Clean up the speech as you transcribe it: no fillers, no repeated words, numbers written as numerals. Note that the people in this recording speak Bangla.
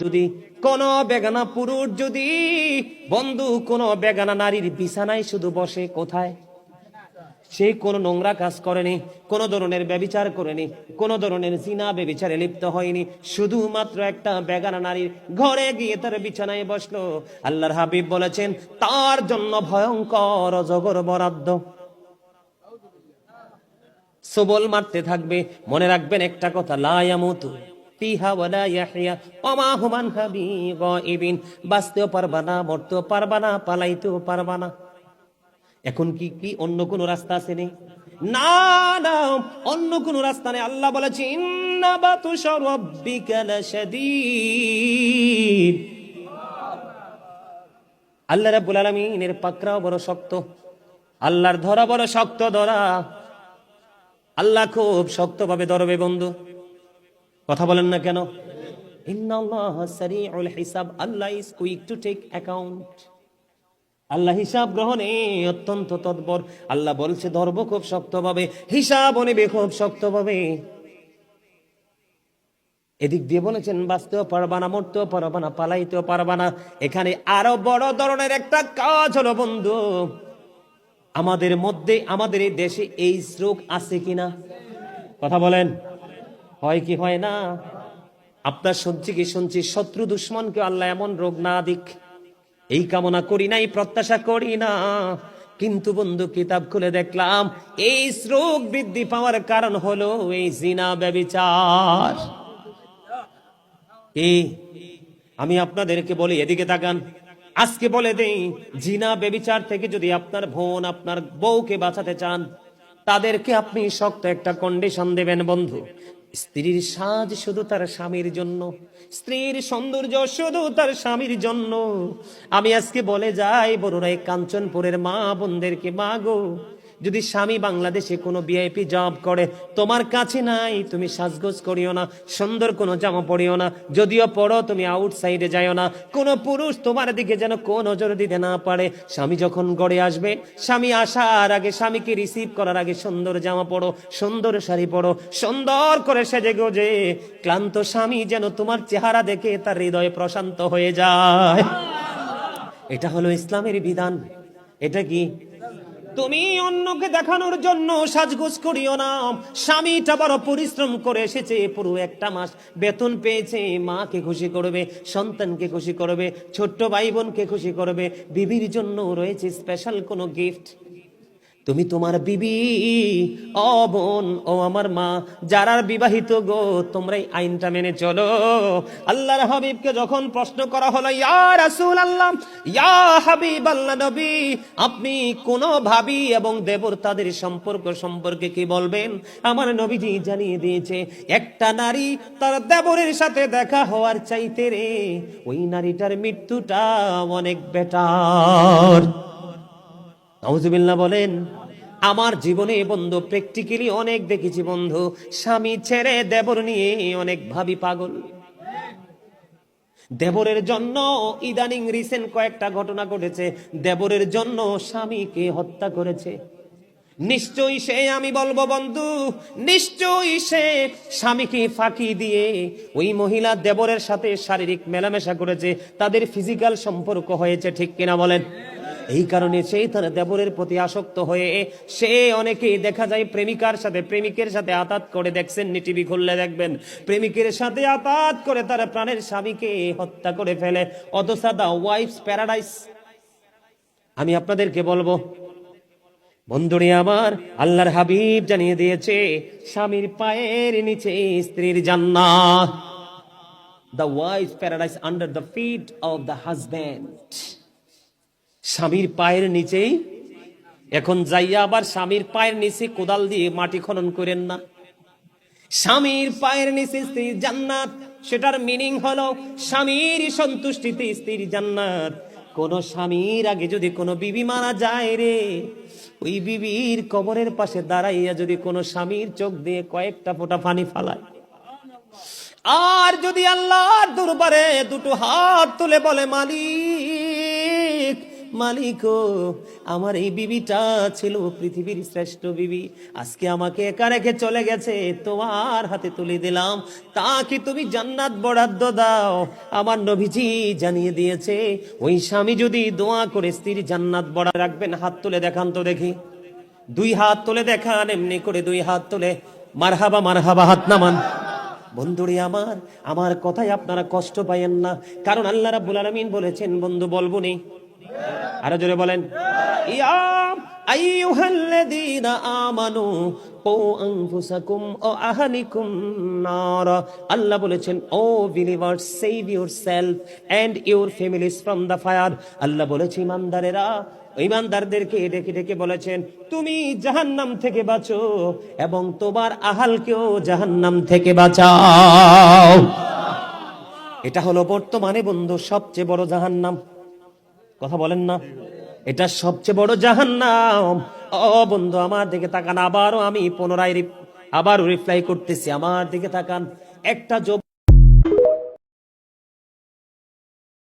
যদি কোন বেগানা পুরুষ যদি বন্ধু কোন বেগানা নারীর বিছানায় শুধু বসে, কোথায় সে কোন নোংরা কাজ করেনি, কোন ধরনের ব্যভিচার করেনি, কোন ধরনের জিনা ব্যভিচারে লিপ্ত হয়নি, শুধুমাত্র একটা বেগানা নারীর ঘরে গিয়ে তার বিছানায় বসলো, আল্লাহর হাবিব বলেছেন তার জন্য ভয়ঙ্কর অজগর বরাদ্দ। সবল মারতে থাকবে। মনে রাখবেন একটা কথা, লা ইয়ামুতু ফিহা ওয়ালা ইয়াহইয়া ওয়া মা হুম আনহা বিগাইবিন। বাঁচতেও পারবা না, মরতেও পারবা না, পালাইতেও পারবা না। এখন কি অন্য কোন রাস্তা আছে নেই? না না, অন্য কোন রাস্তা নেই। আল্লাহ বলেছে ইন্না বাতুশা রাব্বিকা লাশাদীদ। আল্লাহ রাব্বুল আলামিনের পাকড়াও বড় শক্ত, আল্লাহর ধরা বড় শক্ত ধরা। আল্লাহ খুব শক্তভাবে ধরবে বন্ধু। কথা বলেন না কেন? ইন্নাল্লাহা সারিউল হিসাব, Allah is quick to take account. আল্লাহ হিসাব গ্রহণে অত্যন্ত তৎপর। আল্লাহ বলছে ধরব খুব শক্তভাবে, হিসাব নেবে খুব শক্তভাবে। এদিক দিয়ে বলেছেন বাঁচতেও পারবা না, মরতেও পারবা না, পালাইতেও পারবা না। এখানে আরো বড় ধরনের একটা কাজ হলো বন্ধু, আমাদের মধ্যে, আমাদের এই দেশে এই রোগ আছে কিনা? কথা বলেন, হয় কি হয় না? আপনার শুনছি শত্রু দুশ্মনকে আল্লাহ এমন রোগ না দিক, এই কামনা করি নাই, প্রত্যাশা করি না। কিন্তু বন্ধু কিতাব খুলে দেখলাম এই রোগ বৃদ্ধি পাওয়ার কারণ হলো এই জিনা ব্যভিচার। আমি আপনাদেরকে বলি, এদিকে তাকান, আজকে বলে দেই, জিনা ব্যভিচার থেকে যদি আপনার বোন, আপনার বউকে বাঁচাতে চান, তাদেরকে আপনি শক্ত একটা কন্ডিশন দেবেন বন্ধু। স্ত্রীর সাজ শুধু তার স্বামীর জন্য, স্ত্রীর সৌন্দর্য শুধু তার স্বামীর জন্য। আমি আজকে বলে যাই বড়রাই, কাঞ্চনপুরের মা বোনদেরকে, মা গো, যদি স্বামী বাংলাদেশে কোনো ভিআইপি জব করে, তোমার কাছে নাই, তুমি সাজগোজ করিও না, সুন্দর কোনো জামা পরিও না, যদিও পড়ো তুমি আউটসাইডে যাইও না, কোনো পুরুষ তোমার দিকে যেন কোন নজর দিতে না পারে। স্বামী যখন গড়ে আসবে, স্বামী আসার আগে, স্বামীকে রিসিভ করার আগে সুন্দর জামা পড়ো, সুন্দর শাড়ি পরো, সুন্দর করে সেজে গোজে। ক্লান্ত স্বামী যেন তোমার চেহারা দেখে তার হৃদয় প্রশান্ত হয়ে যায়। এটা হলো ইসলামের বিধান। এটা কি? তুমি অন্যকে দেখানোর জন্য সাজগোজ করিও না। স্বামীটা বড় পরিশ্রম করে এসেছে, পুরো একটা মাস বেতন পেয়েছে, মাকে খুশি করবে, সন্তানকে খুশি করবে, ছোট্ট ভাই বোনকে খুশি করবে। বিবির জন্য রয়েছে স্পেশাল কোনো গিফট। তুমি তোমার বিবি, ও বোন, ও আমার মা, যারা বিবাহিত গো, তোমরা এই আইনটা মেনে চলো। আল্লাহর হাবিবকে যখন প্রশ্ন করা হলো, ইয়া রাসূলুল্লাহ, ইয়া হাবিবাল্লাহ নবী, আপনি কোন ভাবি এবং দেবর তাদের সম্পর্ক সম্পর্কে কি বলবেন? আমার নবীজি জানিয়ে দিয়েছে, একটা নারী তার দেবরের সাথে দেখা হওয়ার চাইতে রে ওই নারীটার মৃত্যুটা অনেক বেটার। নাউজুবিল্লাহ বলেন। আমার জীবনে বন্ধু প্র্যাকটিক্যালি অনেক দেখেছি বন্ধু, স্বামী ছেড়ে দেবর নিয়ে অনেক ভাবি পাগল। দেবরের জন্য ইদানিং রিসেন্ট কয়েকটা ঘটনা ঘটেছে, দেবরের জন্য স্বামীকে হত্যা করেছে। নিশ্চয়ই সে, আমি বলবো বন্ধু, নিশ্চয়ই সে স্বামীকে ফাঁকি দিয়ে ওই মহিলা দেবরের সাথে শারীরিক মেলামেশা করেছে, তাদের ফিজিক্যাল সম্পর্ক হয়েছে, ঠিক কিনা বলেন? এই কারণে সেই তার দেবরের প্রতি আসক্ত হয়ে সে, অনেকেই দেখা যায় প্রেমিকার সাথে, প্রেমিকের সাথে আতাত করে, দেখছেন নি টিভি খুললে দেখবেন, প্রেমিকের সাথে আতাত করে তার প্রাণের স্বামীকে হত্যা করে ফেলে। অথচ দা ওয়াইফস প্যারাডাইস। আমি আপনাদেরকে বলবো বন্ধুরে আমার, আল্লাহর হাবিব জানিয়ে দিয়েছে স্বামীর পায়ের নিচে স্ত্রীর জান্নাত। The wife's paradise under the feet of the husband. স্বামীর পায়ের নিচেই। এখন যাইয়া আবার স্বামীর পায়ের নিচে কোদাল দিয়ে মাটি খনন করেন না। স্বামীর পায়ের নিচে স্ত্রীর জান্নাত, সেটার মিনিং হলো স্বামীর সন্তুষ্টিতে স্ত্রীর জান্নাত। কোন স্বামীর আগে যদি কোনো বিবি মারা যায় রে, ওই বিবির কবরের পাশে দাঁড়াইয়া যদি কোনো স্বামীর চোখ দিয়ে কয়েকটা ফোঁটা পানি ফালায়, আর যদি আল্লাহর দরবারে দুটো হাত তুলে বলে, মালিক মালিক ও, আমার এই বিবিটা ছিল পৃথিবীর শ্রেষ্ঠ বিবি, আজকে আমাকে একা রেখে চলে গেছে, তোমার হাতে তুলে দিলাম, তা কি তুমি জান্নাত বরাদ্দ দাও? আমার নবীজি জানিয়ে দিয়েছে, ওই স্বামী যদি দোয়া করে স্ত্রীর জান্নাত বরাদ্দ রাখবেন। হাত তুলে দেখান তো দেখি, দুই হাত তুলে দেখান, এমনি করে দুই হাত তুলে মারহাবা মারহাবা হাত নামান। বন্ধুরে আমার, আমার কথায় আপনারা কষ্ট পাইয়েন না, কারণ আল্লাহ রাব্বুল আলামিন বলেছেন, বন্ধু বলবো নি, আরো জোরে বলেন, ইয়া আইয়ুহাল্লাযীনা আমানু কু আনফুসাকুম ওয়া আহলিকুম নার। আল্লাহ বলেছেন, O believers, save yourself and your families from the fire. আল্লাহ বলেছে, ইমানদারেরা, ইমানদারদেরকে ডেকে ডেকে বলেছেন, তুমি জাহান্নাম থেকে বাঁচো এবং তোমার আহালকেও জাহান্নাম থেকে বাঁচাও। এটা হলো বর্তমানে বন্ধু সবচেয়ে বড় জাহান্নাম। কথা বলেন না, এটা সবচেয়ে বড় জাহান্নাম। ও বন্ধু আমার দিকে তাকান, আবারও আমি পুনরায় আবারও রিপ্লাই করতেছি, আমার দিকে তাকান। একটা